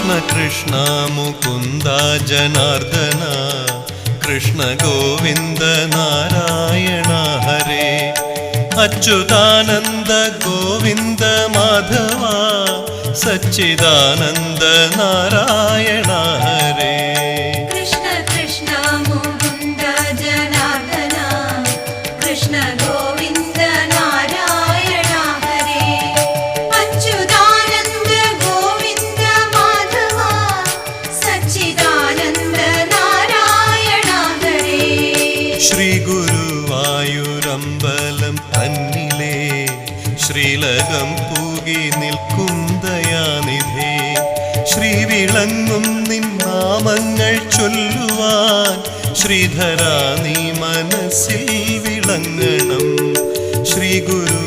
കൃഷ്ണ കൃഷ്ണ മുകുന്ദ ജനാർദ്ദന കൃഷ്ണ ഗോവിന്ദ നാരായണ ഹരേ അച്യുതാനന്ദ ഗോവിന്ദ മാധവ സച്ചിദാനന്ദ നാരായണ ഹരേ കൃഷ്ണ കൃഷ്ണ മുകുന്ദ ജനാർദ്ദന കൃഷ്ണ ഗോവിന്ദ നാരായണ ഹരേ അച്യുതാനന്ദ ഗോവിന്ദ മാധവ സച്ചിദാനന്ദ നാരായണ ഹരേ ശ്രീ ഗുരുവായൂരമ്പലം തന്നിലേ ശ്രീലകം പൂകി നിൽക്കും ദയാനിധേ ശ്രീ വിളങ്ങും നിൻ നാമങ്ങൾ ചൊല്ലുവാൻ ശ്രീധരാ നീ മനസ്സിൽ വിളങ്ങണം ശ്രീ ഗുരു